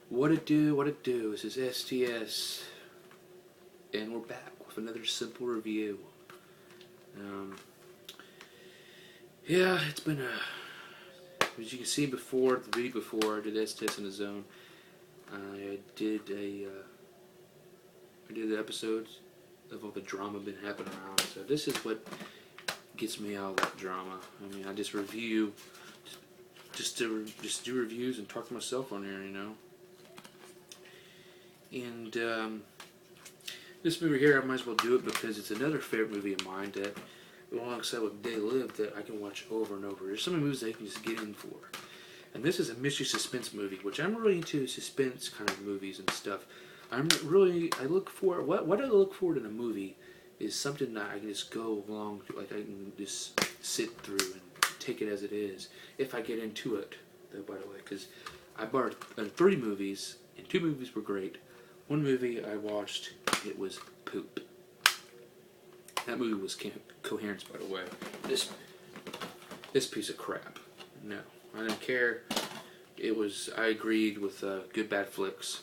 What it do, what it do. This is STS, and we're back with another simple review. Yeah, it's been as you can see before, the week before, I did STS in the zone. I did the episodes of all the drama been happening around. So this is what gets me out of that drama. I mean, I just review, just do reviews and talk to myself on here, you know. And this movie here, I might as well do it because it's another favorite movie of mine that, alongside with They Live, that I can watch over and over. There's so many movies that I can just get in for. And this is a mystery suspense movie, which I'm really into suspense kind of movies and stuff. I look for, what I look for in a movie is something that I can just go along, like I can just sit through and take it as it is, if I get into it, though, by the way, because I borrowed 3 movies, and 2 movies were great. One movie I watched, it was poop. That movie was Coherence, by the way. This piece of crap. No, I didn't care. I agreed with Good Bad Flicks.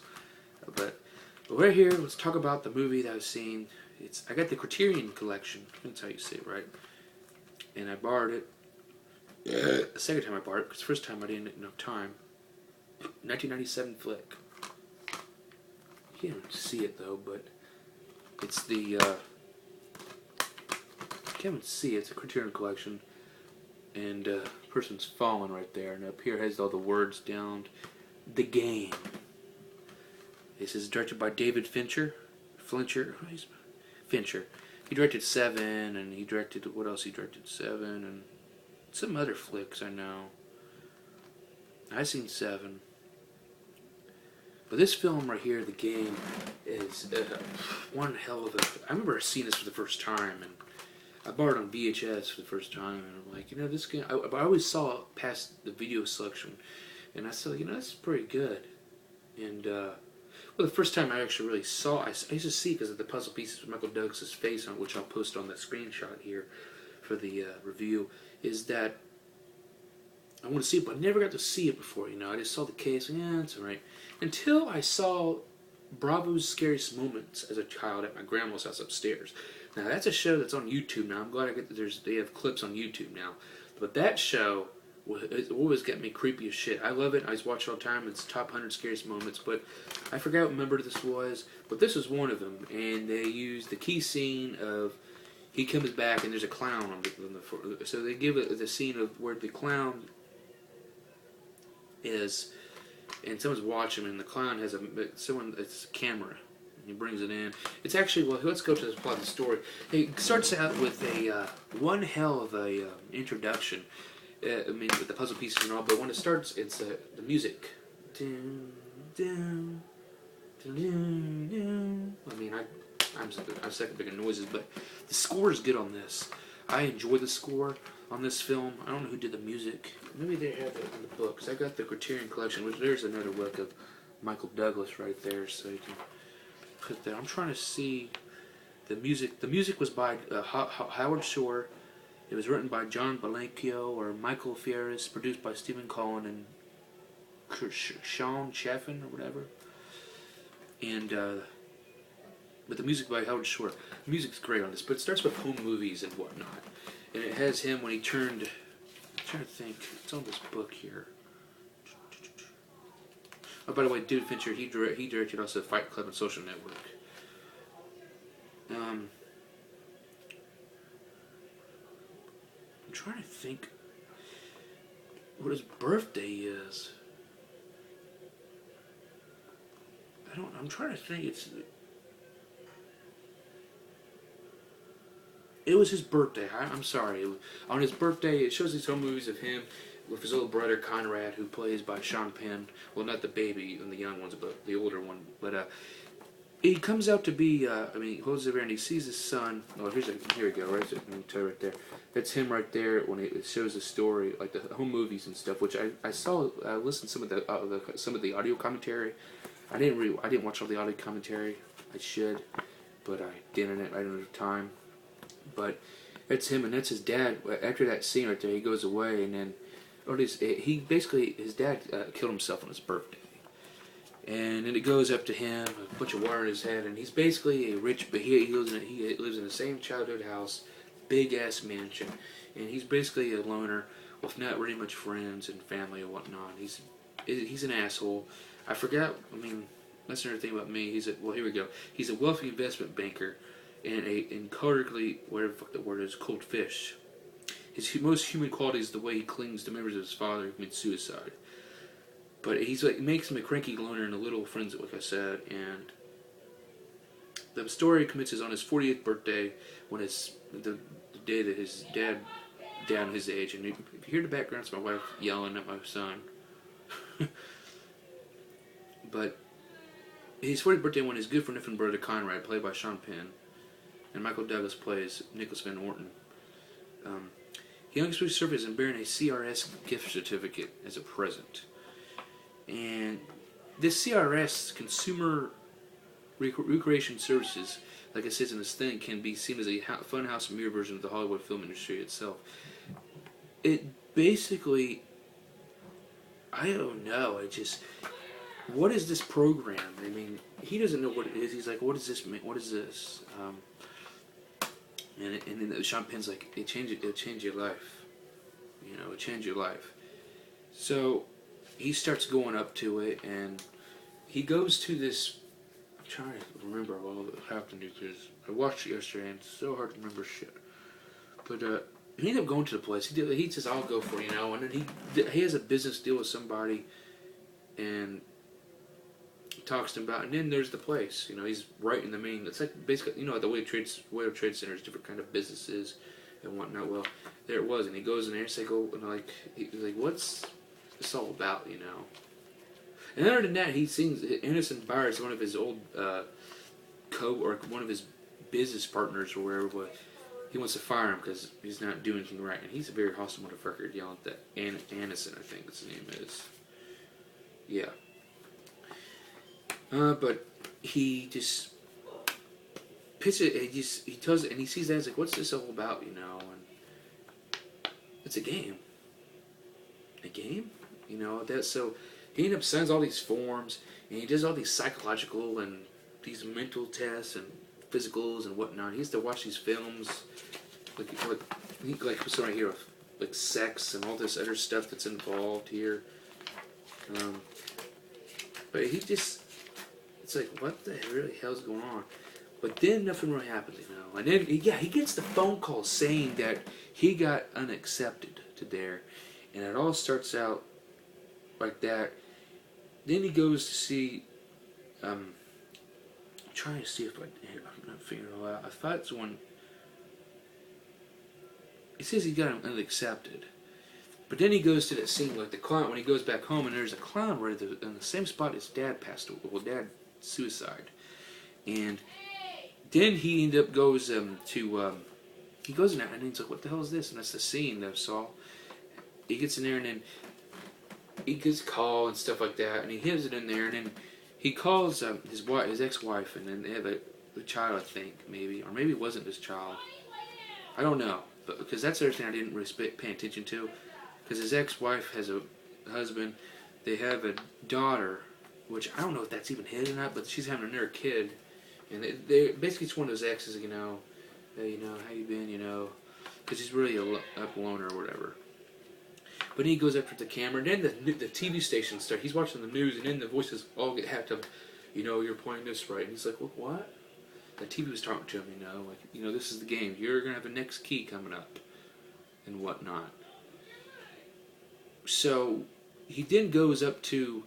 But right here, let's talk about the movie that I've seen. I got the Criterion Collection. That's how you say it, right? And I borrowed it. The second time I borrowed it, because the first time I didn't have enough time. 1997 flick. You can't even see it though, but it's the you can't even see it. It's a Criterion Collection, and person's falling right there, and up here has all the words down. The Game. This is directed by David Fincher. Fincher. He directed Seven, and he directed, what else? He directed Seven and some other flicks I know. I've seen Seven. But this film right here, The Game, is one hell of a... I remember seeing this for the first time, and I borrowed it on VHS for the first time, and I'm like, you know, this game... I always saw it past the video selection, and I said, you know, this is pretty good. And, well, the first time I actually really saw it, I used to see, because of the puzzle pieces with Michael Douglas' face on, which I'll post on that screenshot here for the review, is that I want to see it, but I never got to see it before, you know. I just saw the case, and yeah, it's alright. Until I saw Bravo's Scariest Moments as a child at my grandma's house upstairs. Now, that's a show that's on YouTube now. I'm glad they have clips on YouTube now. But that show always got me creepy as shit. I love it. I just watch it all the time. It's top 100 Scariest Moments. But I forgot what number this was. But this was one of them. And they used the key scene of he comes back and there's a clown on the so they give it the scene of where the clown is, and someone's watching him, and the clown has it's a camera, and he brings it in. It's actually, well, let's go to the plot of the story. It starts out with a one hell of a introduction. I mean, with the puzzle pieces and all, but when it starts, it's the music. Dun, dun, dun, dun, dun. I mean, I'm second making noises, but the score is good on this. I enjoy the score on this film. I don't know who did the music. Maybe they have it in the books. I got the Criterion Collection, which there's another look of Michael Douglas right there, so you can put that. I'm trying to see the music. The music was by Howard Shore. It was written by John Balankio or Michael Fieris, produced by Stephen Cohen and Sean Chaffin or whatever. And but the music by Howard Shore. The music's great on this, but it starts with home movies and whatnot. And it has him when he turned... I'm trying to think. It's on this book here. Oh, by the way, David Fincher, he directed also Fight Club and Social Network. I'm trying to think what his birthday is. I'm trying to think. It was his birthday. I'm sorry. On his birthday, it shows these home movies of him with his little brother Conrad, who plays by Sean Penn. Well, not the baby and the young ones, but the older one. But he comes out to be. I mean, he holds it there and he sees his son. Oh, here we go. Right, so, let me tell you right there. That's him right there when it shows the story, like the home movies and stuff. Which I saw. I listened to some of the audio commentary. I didn't watch all the audio commentary. I should, but I didn't. I didn't have time. But that's him, and that's his dad. After that scene right there, he goes away, and then his dad killed himself on his birthday. And then it goes up to him, a bunch of water in his head, and he's basically a rich, but he lives in the same childhood house, big ass mansion, and he's basically a loner with not really much friends and family and whatnot. He's an asshole. I forgot. I mean, that's another thing about me. Well, here we go. He's a wealthy investment banker, and incredibly, whatever the fuck the word is, cold fish. His most human quality is the way he clings to members of his father who committed suicide. But he's like, makes him a cranky loner and a little frenzied, like I said. And the story commences on his 40th birthday, when the day that his dad down his age. And if you hear the background, it's my wife yelling at my son. But his 40th birthday, when his good friend and brother Conrad, played by Sean Penn, and Michael Douglas plays Nicholas Van Orton. He unexpectedly surfaces and bearing a CRS gift certificate as a present. And this CRS, Consumer Recreation Services, like it says in this thing, can be seen as a funhouse mirror version of the Hollywood film industry itself. It basically, I don't know, what is this program? I mean, he doesn't know what it is. He's like, what does this mean? What is this? And then Sean Penn's like, it'll change your life. You know, it'll change your life. So he starts going up to it, and he goes to this. I'm trying to remember all that happened because I watched it yesterday, and it's so hard to remember shit. But he ended up going to the place. He says, "I'll go for it," you know. And then he has a business deal with somebody, and he talks to him about. And then there's the place. You know, he's right in the main. It's like basically, you know, the World Trade Center is different kind of businesses and whatnot. Well, there it was, and he goes in there and he's like, he's like, what's this all about, you know? And other than that, he sings Innocent Byers, one of his old one of his business partners or wherever, but he wants to fire him because he's not doing anything right. And he's a very hostile motherfucker, yelling at that Anderson, I think his name is. Yeah. But he just pitches it. He tells it, and he sees that. He's like, "What's this all about?" You know, and it's a game. A game, you know. So he ends up signs all these forms, and he does all these psychological and these mental tests and physicals and whatnot. He has to watch these films, like what's right here, like sex and all this other stuff that's involved here. But he just, it's like, what the really hell's going on? But then nothing really happens, you know. And then, he gets the phone call saying that he got unaccepted to there. And it all starts out like that. Then he goes to see, I'm trying to see if I'm not figuring it all out. I thought it's one, it says he got unaccepted. But then he goes to that scene, like the clown, when he goes back home, and there's a clown right in the same spot his dad passed away. Well, dad suicide. And then he goes he goes in there, and he's like, what the hell is this? And that's the scene that I saw. He gets in there, and then he gets a call and stuff like that, and he has it in there, and then he calls his ex-wife, and then they have a child, I think, maybe, or maybe it wasn't his child. I don't know, but because that's the other thing I didn't really pay attention to. Because his ex-wife has a husband, they have a daughter, which I don't know if that's even his or not, but she's having another kid, and they basically it's one of those exes, you know, hey, you know, how you been, you know, because he's really a loner or whatever. But he goes after the camera, and then the TV station starts. He's watching the news, and then the voices all get hacked up. You know, you're playing this right. And he's like, well, what? The TV was talking to him, you know, like, you know, this is the game. You're gonna have a next key coming up, and whatnot. So he then goes up to,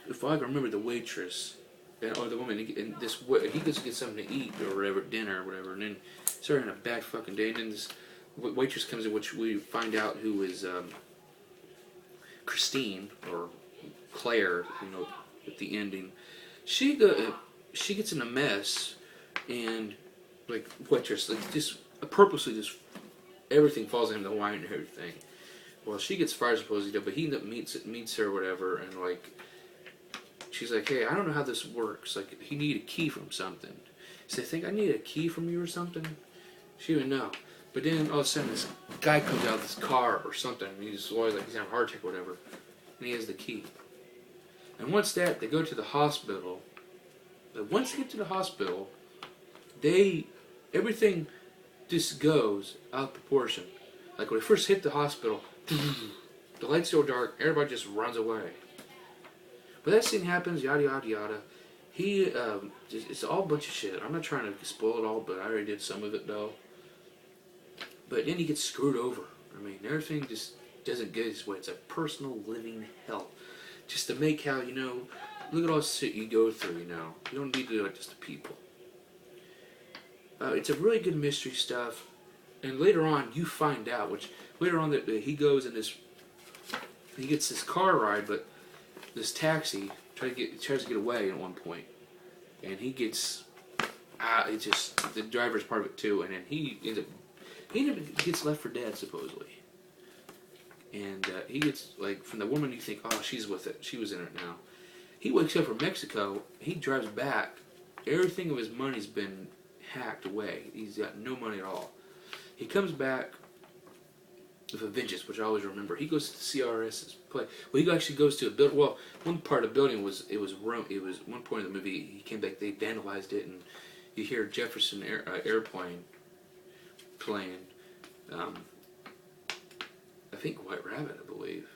if I can remember, the waitress or the woman, and he goes to get something to eat or whatever, dinner or whatever, and then starting a bad fucking day, and then this waitress comes in, which we find out who is Christine or Claire, you know, at the ending. She gets in a mess, and like waitress, like just purposely just everything falls into the wine and everything. Well, she gets fired supposedly, but he ends up meets her or whatever, and like she's like, hey, I don't know how this works. Like, he need a key from something. So I think I need a key from you or something. She didn't know. But then all of a sudden this guy comes out of this car or something, and he's always like he's having a heart attack or whatever, and he has the key. And once they go to the hospital. But once they get to the hospital, everything just goes out of proportion. Like when they first hit the hospital, the lights go dark, everybody just runs away. But that scene happens, yada yada yada. It's all a bunch of shit. I'm not trying to spoil it all, but I already did some of it though. But then he gets screwed over. I mean, everything just doesn't get his way. It's a personal living hell. Just to make how, look at all the shit you go through, You don't need to do it just to people. It's a really good mystery stuff. And later on, you find out, that he goes in he gets this car ride, but this taxi tries to get away at one point. And he gets, the driver's part of it too, and then he gets left for dead, supposedly. And he gets, from the woman you think, oh, she's with it. She was in it now. He wakes up from Mexico. He drives back. Everything of his money's been hacked away. He's got no money at all. He comes back with a vengeance, which I always remember. He goes to the CRS's place. Well, he actually goes to a building. Well, one part of the building was one point of the movie. He came back. They vandalized it, and you hear Jefferson airplane playing. I think White Rabbit, I believe.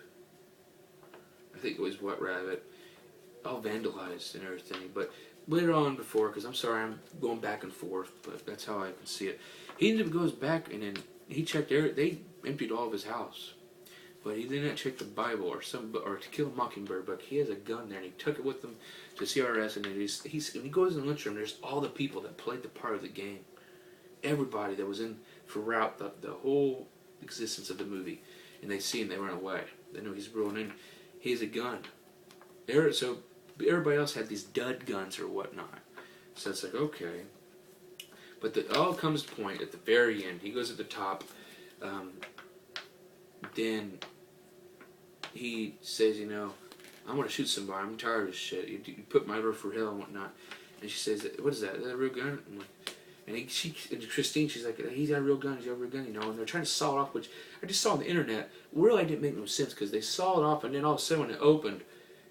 I think it was White Rabbit. All vandalized and everything. But later on because I'm sorry, I'm going back and forth, but that's how I can see it. He goes back and then he checked they emptied all of his house. But he didn't check the Bible or To Kill a Mockingbird book. He has a gun there and he took it with him to CRS, and then when he goes in the lunchroom, there's all the people that played the part of the game. Everybody that was in throughout the whole existence of the movie. And they see him, they run away. They know he's rolling in. He has a gun. So everybody else had these dud guns or whatnot. So it's like, okay. But it all comes to point at the very end. He goes at the top. Then he says, I'm going to shoot somebody. I'm tired of this shit. You put my roof for hell and whatnot. And she says, what is that? Is that a real gun? And Christine, she's like, he's got a real gun, and they're trying to saw it off, which I just saw on the internet. Really didn't make no sense, because they saw it off, and then all of a sudden when it opened,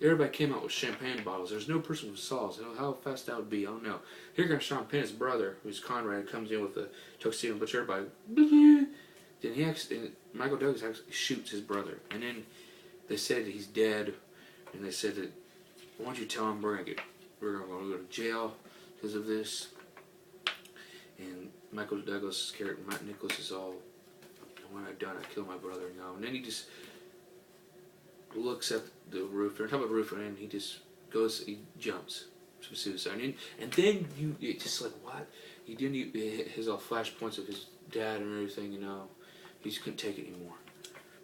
everybody came out with champagne bottles. There's no person with saws. How fast that would be, I don't know. Here comes Sean Penn's brother, who's Conrad, comes in with a tuxedo and puts everybody, then Michael Douglas actually shoots his brother. And then they said that he's dead, and they said that, why don't you tell him we're going to go to jail because of this. And Michael Douglas' character, Matt Nicholas, is all, when I done, I killed my brother, And then he just looks at the roof, they're on top of the roof, and then he just he jumps from suicide. And then it's just like, what? His all flashpoints of his dad and everything, he just couldn't take it anymore.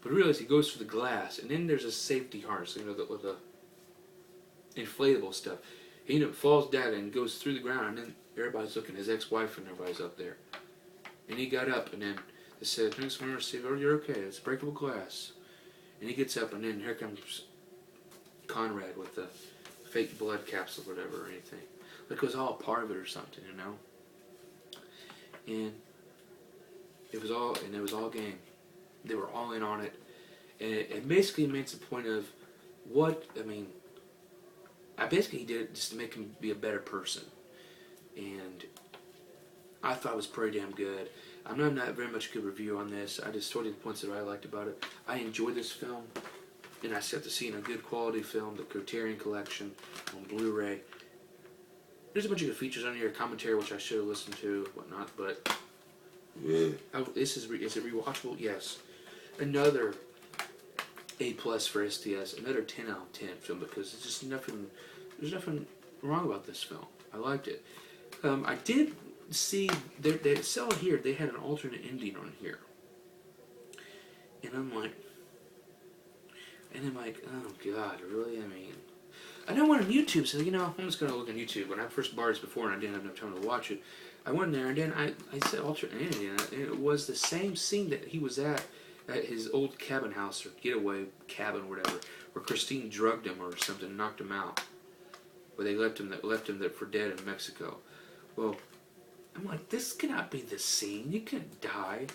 But realize he goes for the glass, and then there's a safety harness, with the inflatable stuff. He falls down and goes through the ground, and then everybody's looking, his ex-wife and everybody's up there. And he got up, and then they said, thanks, oh, you're okay, it's breakable glass. And he gets up, and then here comes Conrad with the fake blood capsule or whatever, or anything. Like it was all part of it or something, And it was all game. They were all in on it. And it basically makes a point of I basically did it just to make him be a better person. And I thought it was pretty damn good. I'm not very much a good review on this. I just told you the points that I liked about it. I enjoyed this film, and I got to see in a good quality film, the Criterion Collection on Blu-ray. There's a bunch of good features on here, commentary which I should have listened to, whatnot, but is it rewatchable? Yes. Another A+ for STS, another 10 out of 10 film, because it's just there's nothing wrong about this film. I liked it. I did see, they sell here, they had an alternate ending on here. And I'm like, oh God, really? I don't want on YouTube, so I'm just going to look on YouTube. When I first bought this before and I didn't have enough time to watch it, I went there and then I said alternate ending, and it was the same scene that he was at his old cabin house or getaway cabin, whatever, where Christine drugged him or something, knocked him out, where they left him there for dead in Mexico. Well, I'm like, this cannot be the scene. You can't die.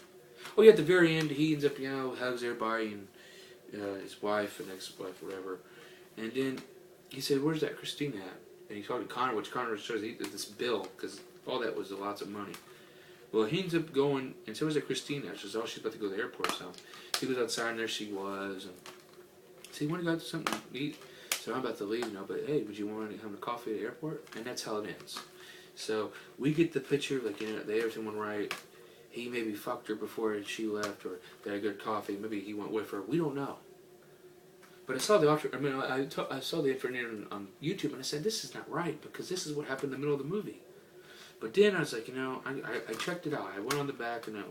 Oh yeah, at the very end, he ends up, hugs everybody and his wife and ex-wife, whatever, and then he said, "Where's that Christina at?" And he talked to Connor, which Connor shows this bill because all that was lots of money. Well, he ends up going, and so was that Christina. She says, "Oh, she's about to go to the airport." So he was outside, and there she was. And so he want to go to something to eat. So I'm about to leave, but hey, would you want to have a coffee at the airport? And that's how it ends. So we get the picture, like, they everything went right. He maybe fucked her before she left, or they had a good coffee. Maybe he went with her. We don't know. But I saw the I saw the information on YouTube, and I said, this is not right, because this is what happened in the middle of the movie. But then I was like, I checked it out. I went on the back, and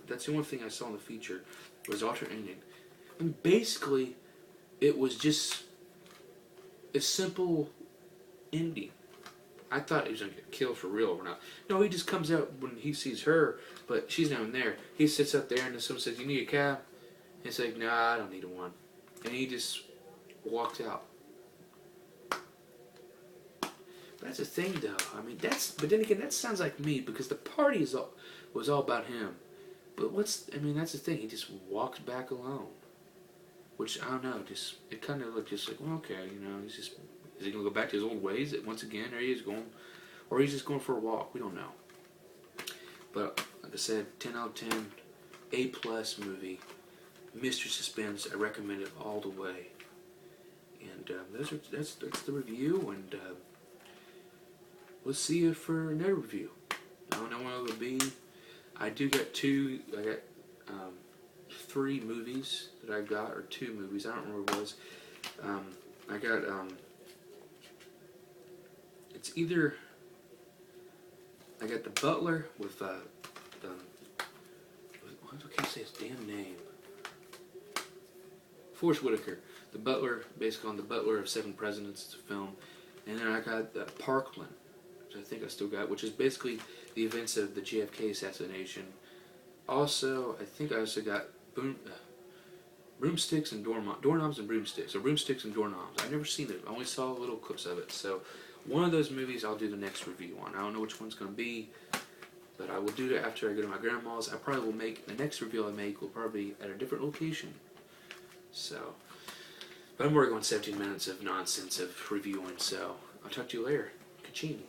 that's the only thing I saw in the feature was alternate ending. And basically, it was just a simple ending. I thought he was going to get killed for real or not. No, he just comes out when he sees her, but she's not there. He sits up there, and then someone says, "You need a cab?" And he's like, "Nah, I don't need one." And he just walked out. But that's the thing, though. But then again, that sounds like me, because the party was all about him. But that's the thing. He just walks back alone. Which, I don't know, it kind of looked just like, well, okay, is he going to go back to his old ways? Once again, there he is going, or he's just going for a walk. We don't know. But, like I said, 10 out of 10, A+ movie, mystery suspense. I recommend it all the way. And that's the review, and we'll see you for another review. I don't know when it'll be. I got 3 movies that I got, or 2 movies, I don't remember what it was. I got, it's either, I got The Butler with, I can't say his damn name. Forrest Whitaker. The Butler, basically on The Butler of 7 Presidents, it's a film. And then I got Parkland, which I think I still got, which is basically the events of the JFK assassination. Also, I think I also got Broomsticks and Doorknobs and Broomsticks, or Broomsticks and Doorknobs. I've never seen it. I only saw little clips of it. So one of those movies I'll do the next review on. I don't know which one's going to be, but I will do that after I go to my grandma's. I probably will make, the next review I make will probably be at a different location. So, but I'm already going 17 minutes of nonsense of reviewing, so I'll talk to you later. Ka-ching.